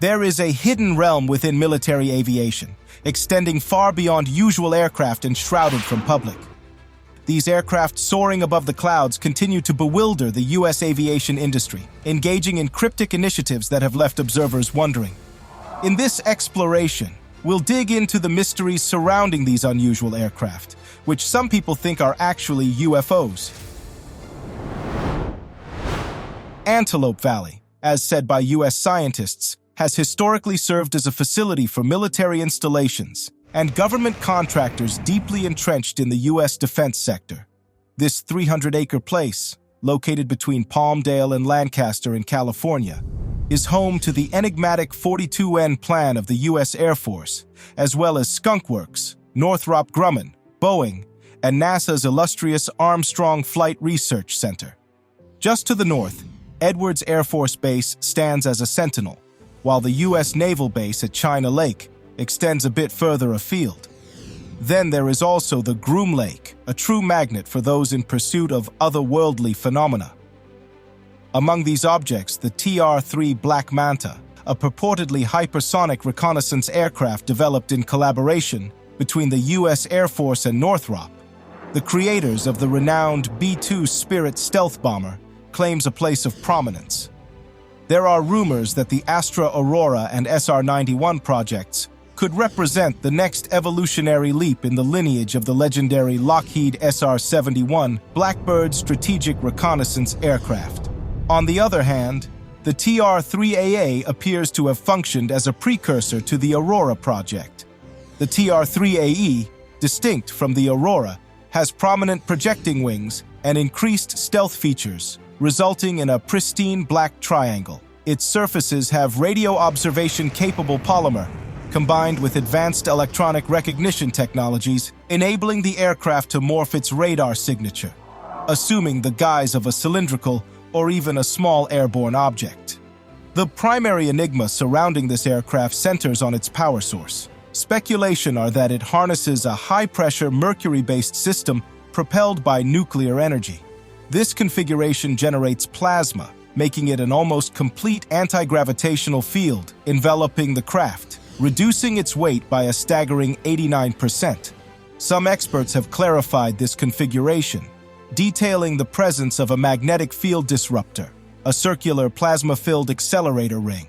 There is a hidden realm within military aviation, extending far beyond usual aircraft and shrouded from public. These aircraft soaring above the clouds continue to bewilder the U.S. aviation industry, engaging in cryptic initiatives that have left observers wondering. In this exploration, we'll dig into the mysteries surrounding these unusual aircraft, which some people think are actually UFOs. Antelope Valley, as said by U.S. scientists, has historically served as a facility for military installations and government contractors deeply entrenched in the U.S. defense sector. This 300-acre place, located between Palmdale and Lancaster in California, is home to the enigmatic 42N plan of the U.S. Air Force, as well as Skunk Works, Northrop Grumman, Boeing, and NASA's illustrious Armstrong Flight Research Center. Just to the north, Edwards Air Force Base stands as a sentinel, while the U.S. Naval Base at China Lake extends a bit further afield. Then there is also the Groom Lake, a true magnet for those in pursuit of otherworldly phenomena. Among these objects, the TR-3 Black Manta, a purportedly hypersonic reconnaissance aircraft developed in collaboration between the U.S. Air Force and Northrop, the creators of the renowned B-2 Spirit stealth bomber, claims a place of prominence. There are rumors that the Astra Aurora and SR-91 projects could represent the next evolutionary leap in the lineage of the legendary Lockheed SR-71 Blackbird strategic reconnaissance aircraft. On the other hand, the TR-3AA appears to have functioned as a precursor to the Aurora project. The TR-3AE, distinct from the Aurora, has prominent projecting wings and increased stealth features, resulting in a pristine black triangle. Its surfaces have radio observation-capable polymer, combined with advanced electronic recognition technologies, enabling the aircraft to morph its radar signature, assuming the guise of a cylindrical or even a small airborne object. The primary enigma surrounding this aircraft centers on its power source. Speculation are that it harnesses a high-pressure mercury-based system propelled by nuclear energy. This configuration generates plasma, making it an almost complete anti-gravitational field enveloping the craft, reducing its weight by a staggering 89%. Some experts have clarified this configuration, detailing the presence of a magnetic field disruptor, a circular plasma-filled accelerator ring.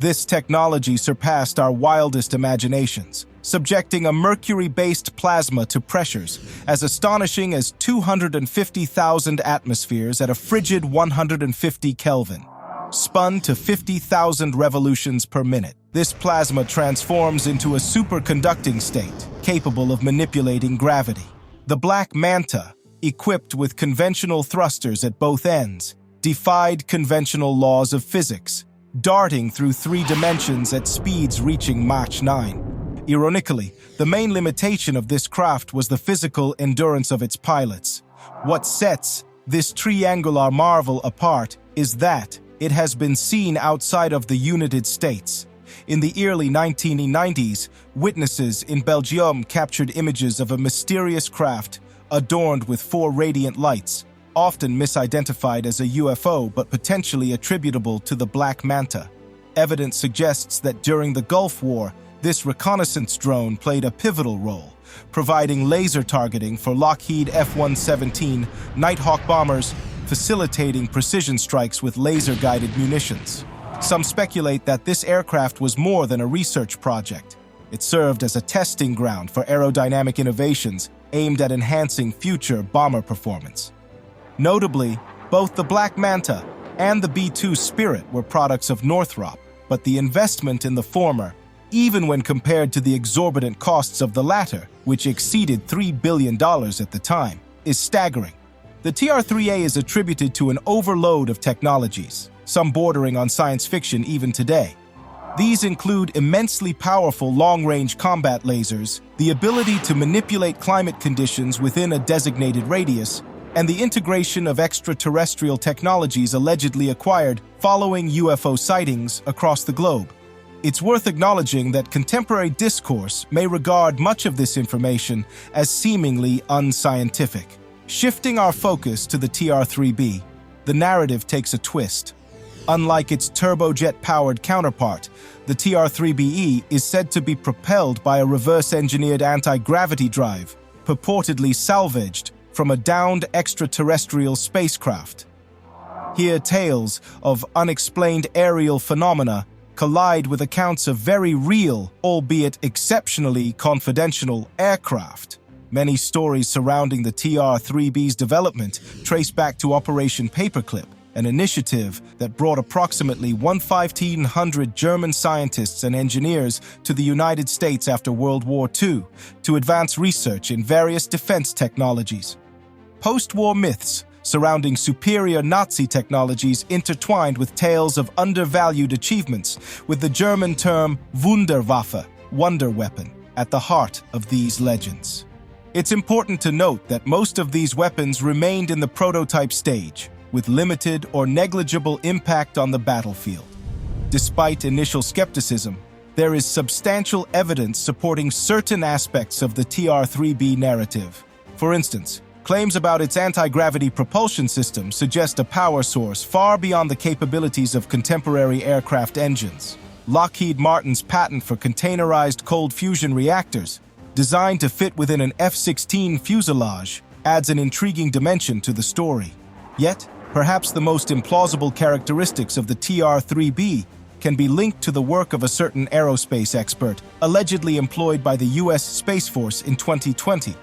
This technology surpassed our wildest imaginations, subjecting a mercury-based plasma to pressures as astonishing as 250,000 atmospheres at a frigid 150 Kelvin. Spun to 50,000 revolutions per minute, this plasma transforms into a superconducting state, capable of manipulating gravity. The Black Manta, equipped with conventional thrusters at both ends, defied conventional laws of physics, darting through 3 dimensions at speeds reaching Mach 9. Ironically, the main limitation of this craft was the physical endurance of its pilots. What sets this triangular marvel apart is that it has been seen outside of the United States. In the early 1990s, witnesses in Belgium captured images of a mysterious craft adorned with 4 radiant lights, often misidentified as a UFO but potentially attributable to the Black Manta. Evidence suggests that during the Gulf War, this reconnaissance drone played a pivotal role, providing laser targeting for Lockheed F-117 Nighthawk bombers, facilitating precision strikes with laser-guided munitions. Some speculate that this aircraft was more than a research project. It served as a testing ground for aerodynamic innovations aimed at enhancing future bomber performance. Notably, both the Black Manta and the B-2 Spirit were products of Northrop, but the investment in the former, even when compared to the exorbitant costs of the latter, which exceeded $3 billion at the time, is staggering. The TR-3A is attributed to an overload of technologies, some bordering on science fiction even today. These include immensely powerful long-range combat lasers, the ability to manipulate climate conditions within a designated radius, and the integration of extraterrestrial technologies allegedly acquired following UFO sightings across the globe. It's worth acknowledging that contemporary discourse may regard much of this information as seemingly unscientific. Shifting our focus to the TR-3B, the narrative takes a twist. Unlike its turbojet-powered counterpart, the TR-3BE is said to be propelled by a reverse-engineered anti-gravity drive, purportedly salvaged from a downed extraterrestrial spacecraft. Here, tales of unexplained aerial phenomena collide with accounts of very real, albeit exceptionally confidential, aircraft. Many stories surrounding the TR-3B's development trace back to Operation Paperclip, an initiative that brought approximately 1,500 German scientists and engineers to the United States after World War II to advance research in various defense technologies. Post-war myths surrounding superior Nazi technologies intertwined with tales of undervalued achievements, with the German term Wunderwaffe, wonder weapon, at the heart of these legends. It's important to note that most of these weapons remained in the prototype stage, with limited or negligible impact on the battlefield. Despite initial skepticism, there is substantial evidence supporting certain aspects of the TR-3B narrative. For instance, claims about its anti-gravity propulsion system suggest a power source far beyond the capabilities of contemporary aircraft engines. Lockheed Martin's patent for containerized cold fusion reactors, designed to fit within an F-16 fuselage, adds an intriguing dimension to the story. Yet, perhaps the most implausible characteristics of the TR-3B can be linked to the work of a certain aerospace expert, allegedly employed by the U.S. Space Force in 2020.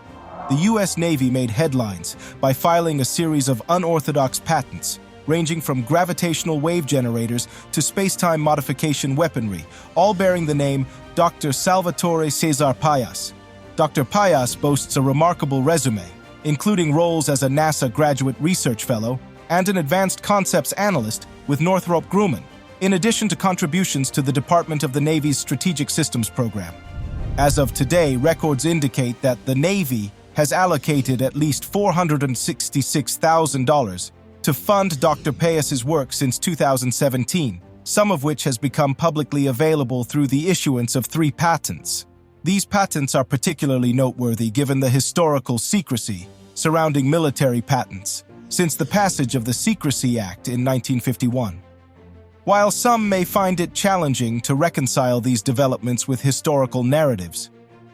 The U.S. Navy made headlines by filing a series of unorthodox patents, ranging from gravitational wave generators to space-time modification weaponry, all bearing the name Dr. Salvatore Cesar Payas. Dr. Payas boasts a remarkable resume, including roles as a NASA graduate research fellow and an advanced concepts analyst with Northrop Grumman, in addition to contributions to the Department of the Navy's Strategic Systems Program. As of today, records indicate that the Navy has allocated at least $466,000 to fund Dr. Payas's work since 2017, some of which has become publicly available through the issuance of 3 patents. These patents are particularly noteworthy given the historical secrecy surrounding military patents since the passage of the Secrecy Act in 1951. While some may find it challenging to reconcile these developments with historical narratives,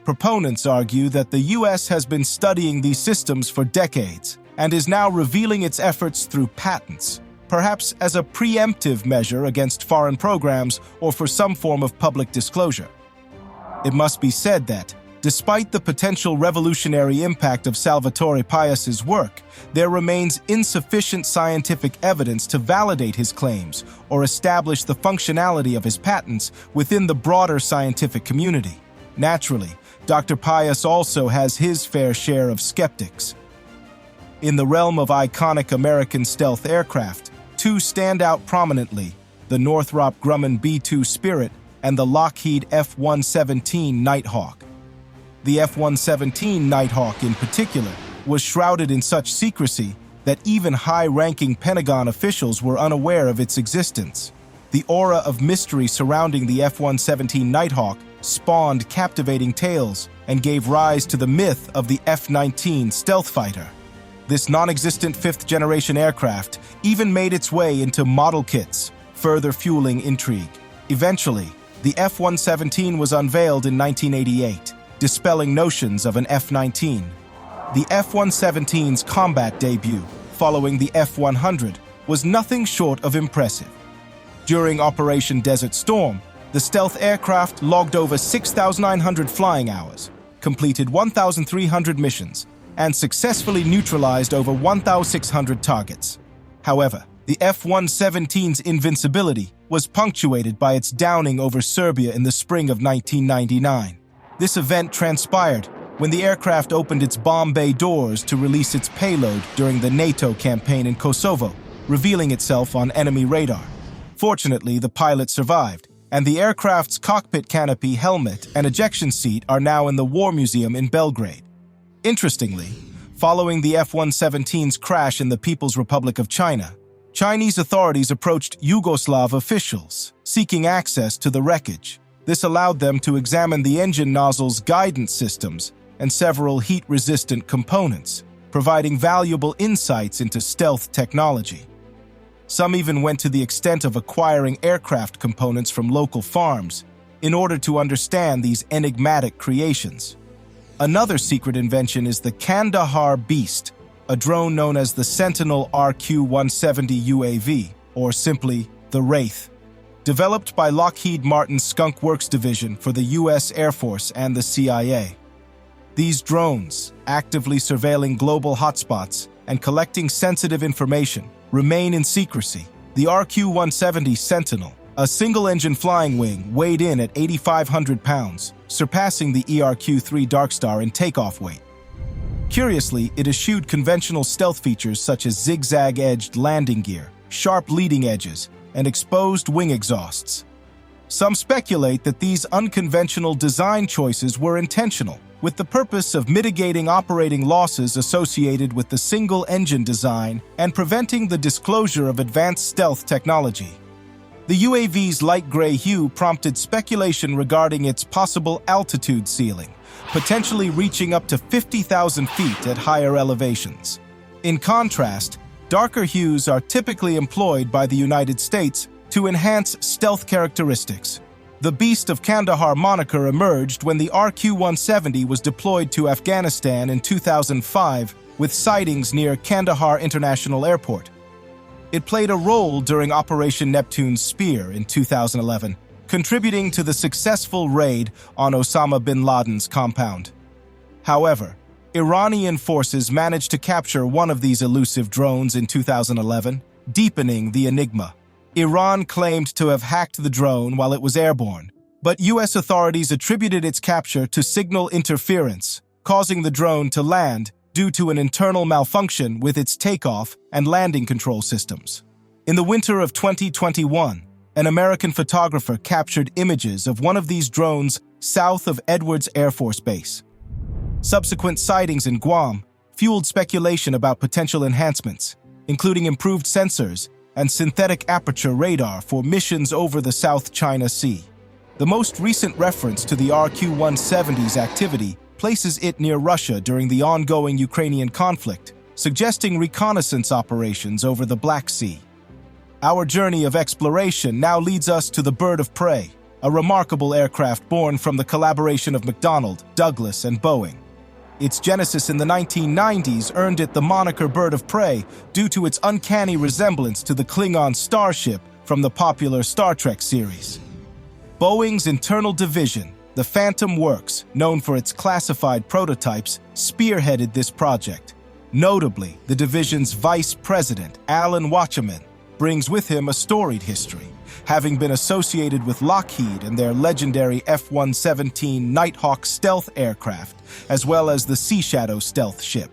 proponents argue that the U.S. has been studying these systems for decades and is now revealing its efforts through patents, perhaps as a preemptive measure against foreign programs or for some form of public disclosure. It must be said that, despite the potential revolutionary impact of Salvatore Payas's work, there remains insufficient scientific evidence to validate his claims or establish the functionality of his patents within the broader scientific community. Naturally, Dr. Payas also has his fair share of skeptics. In the realm of iconic American stealth aircraft, 2 stand out prominently: the Northrop Grumman B-2 Spirit and the Lockheed F-117 Nighthawk. The F-117 Nighthawk, in particular, was shrouded in such secrecy that even high-ranking Pentagon officials were unaware of its existence. The aura of mystery surrounding the F-117 Nighthawk spawned captivating tales and gave rise to the myth of the F-19 stealth fighter. This non-existent 5th-generation aircraft even made its way into model kits, further fueling intrigue. Eventually, the F-117 was unveiled in 1988, dispelling notions of an F-19. The F-117's combat debut, following the F-100, was nothing short of impressive. During Operation Desert Storm, the stealth aircraft logged over 6,900 flying hours, completed 1,300 missions, and successfully neutralized over 1,600 targets. However, the F-117's invincibility was punctuated by its downing over Serbia in the spring of 1999. This event transpired when the aircraft opened its bomb bay doors to release its payload during the NATO campaign in Kosovo, revealing itself on enemy radar. Fortunately, the pilot survived, and the aircraft's cockpit canopy, helmet, and ejection seat are now in the War Museum in Belgrade. Interestingly, following the F-117's crash in the People's Republic of China, Chinese authorities approached Yugoslav officials, seeking access to the wreckage. This allowed them to examine the engine nozzle's guidance systems and several heat-resistant components, providing valuable insights into stealth technology. Some even went to the extent of acquiring aircraft components from local farms in order to understand these enigmatic creations. Another secret invention is the Kandahar Beast, a drone known as the Sentinel RQ-170 UAV, or simply the Wraith. Developed by Lockheed Martin's Skunk Works division for the U.S. Air Force and the CIA. These drones, actively surveilling global hotspots and collecting sensitive information, remain in secrecy. The RQ-170 Sentinel, a single-engine flying wing, weighed in at 8,500 pounds, surpassing the ERQ-3 Darkstar in takeoff weight. Curiously, it eschewed conventional stealth features such as zigzag-edged landing gear, sharp leading edges, and exposed wing exhausts. Some speculate that these unconventional design choices were intentional, with the purpose of mitigating operating losses associated with the single-engine design and preventing the disclosure of advanced stealth technology. The UAV's light gray hue prompted speculation regarding its possible altitude ceiling, potentially reaching up to 50,000 feet at higher elevations. In contrast, darker hues are typically employed by the United States to enhance stealth characteristics. The Beast of Kandahar moniker emerged when the RQ-170 was deployed to Afghanistan in 2005 with sightings near Kandahar International Airport. It played a role during Operation Neptune's Spear in 2011, contributing to the successful raid on Osama bin Laden's compound. However, Iranian forces managed to capture one of these elusive drones in 2011, deepening the enigma. Iran claimed to have hacked the drone while it was airborne, but U.S. authorities attributed its capture to signal interference, causing the drone to land due to an internal malfunction with its takeoff and landing control systems. In the winter of 2021, an American photographer captured images of one of these drones south of Edwards Air Force Base. Subsequent sightings in Guam fueled speculation about potential enhancements, including improved sensors and synthetic aperture radar for missions over the South China Sea. The most recent reference to the RQ-170's activity places it near Russia during the ongoing Ukrainian conflict, suggesting reconnaissance operations over the Black Sea. Our journey of exploration now leads us to the Bird of Prey, a remarkable aircraft born from the collaboration of McDonnell, Douglas, and Boeing. Its genesis in the 1990s earned it the moniker Bird of Prey due to its uncanny resemblance to the Klingon starship from the popular Star Trek series. Boeing's internal division, the Phantom Works, known for its classified prototypes, spearheaded this project. Notably, the division's vice president, Alan Watchman, brings with him a storied history, having been associated with Lockheed and their legendary F-117 Nighthawk stealth aircraft, as well as the Sea Shadow stealth ship.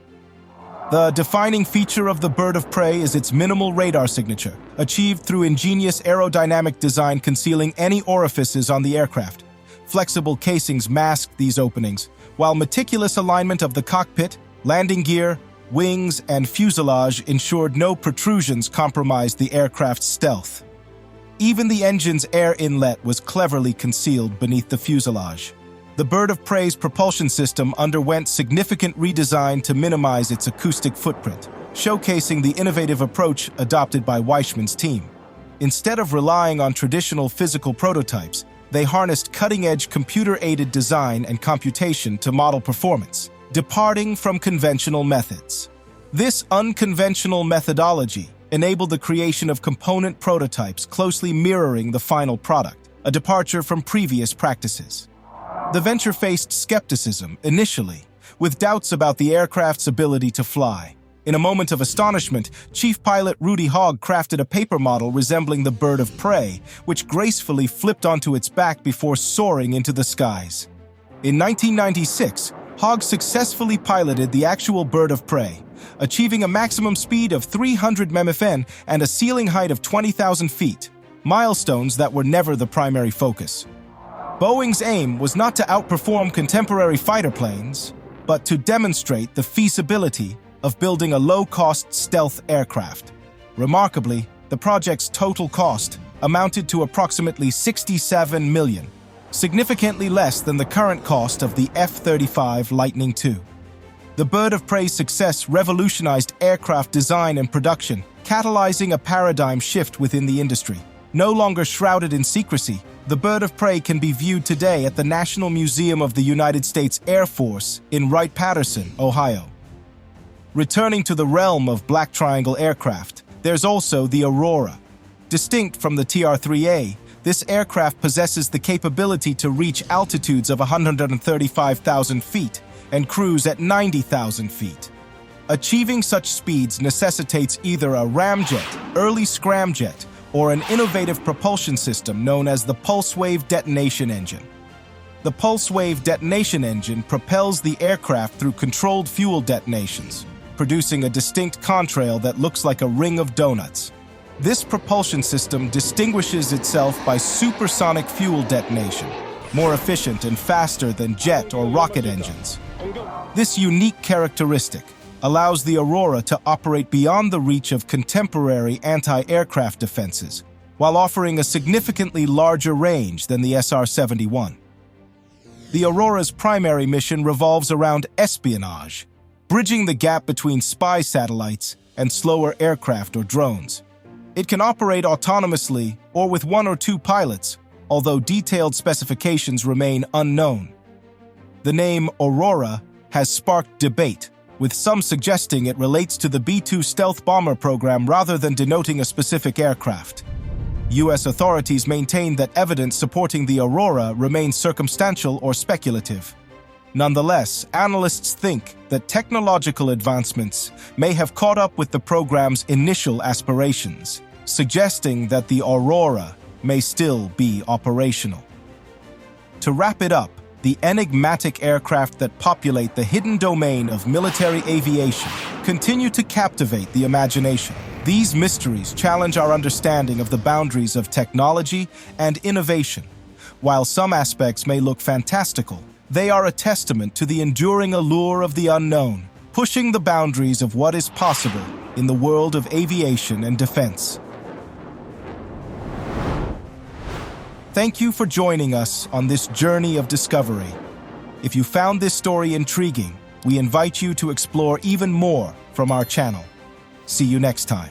The defining feature of the Bird of Prey is its minimal radar signature, achieved through ingenious aerodynamic design concealing any orifices on the aircraft. Flexible casings mask these openings, while meticulous alignment of the cockpit, landing gear, wings, and fuselage ensured no protrusions compromised the aircraft's stealth. Even the engine's air inlet was cleverly concealed beneath the fuselage. The Bird of Prey's propulsion system underwent significant redesign to minimize its acoustic footprint, showcasing the innovative approach adopted by Weissman's team. Instead of relying on traditional physical prototypes, they harnessed cutting-edge computer-aided design and computation to model performance, departing from conventional methods. This unconventional methodology enabled the creation of component prototypes closely mirroring the final product, a departure from previous practices. The venture faced skepticism initially, with doubts about the aircraft's ability to fly. In a moment of astonishment, Chief Pilot Rudy Hogg crafted a paper model resembling the Bird of Prey, which gracefully flipped onto its back before soaring into the skies. In 1996, Hogg successfully piloted the actual Bird of Prey, achieving a maximum speed of 300 mph and a ceiling height of 20,000 feet, milestones that were never the primary focus. Boeing's aim was not to outperform contemporary fighter planes, but to demonstrate the feasibility of building a low-cost stealth aircraft. Remarkably, the project's total cost amounted to approximately $67 million, significantly less than the current cost of the F-35 Lightning II. The The bird of prey's success revolutionized aircraft design and production, catalyzing a paradigm shift within the industry. No longer shrouded in secrecy, the bird of prey can be viewed today at the National Museum of the United States Air Force in Wright-Patterson, Ohio. Returning to the realm of black triangle aircraft, there's also the Aurora. Distinct from the TR-3A, this aircraft possesses the capability to reach altitudes of 135,000 feet and cruise at 90,000 feet. Achieving such speeds necessitates either a ramjet, early scramjet, or an innovative propulsion system known as the pulse wave detonation engine. The pulse wave detonation engine propels the aircraft through controlled fuel detonations, producing a distinct contrail that looks like a ring of donuts. This propulsion system distinguishes itself by supersonic fuel detonation, more efficient and faster than jet or rocket engines. This unique characteristic allows the Aurora to operate beyond the reach of contemporary anti-aircraft defenses, while offering a significantly larger range than the SR-71. The Aurora's primary mission revolves around espionage, bridging the gap between spy satellites and slower aircraft or drones. It can operate autonomously or with one or two pilots, although detailed specifications remain unknown. The name Aurora has sparked debate, with some suggesting it relates to the B-2 stealth bomber program rather than denoting a specific aircraft. U.S. authorities maintain that evidence supporting the Aurora remains circumstantial or speculative. Nonetheless, analysts think that technological advancements may have caught up with the program's initial aspirations, suggesting that the Aurora may still be operational. To wrap it up, the enigmatic aircraft that populate the hidden domain of military aviation continue to captivate the imagination. These mysteries challenge our understanding of the boundaries of technology and innovation. While some aspects may look fantastical, they are a testament to the enduring allure of the unknown, pushing the boundaries of what is possible in the world of aviation and defense. Thank you for joining us on this journey of discovery. If you found this story intriguing, we invite you to explore even more from our channel. See you next time.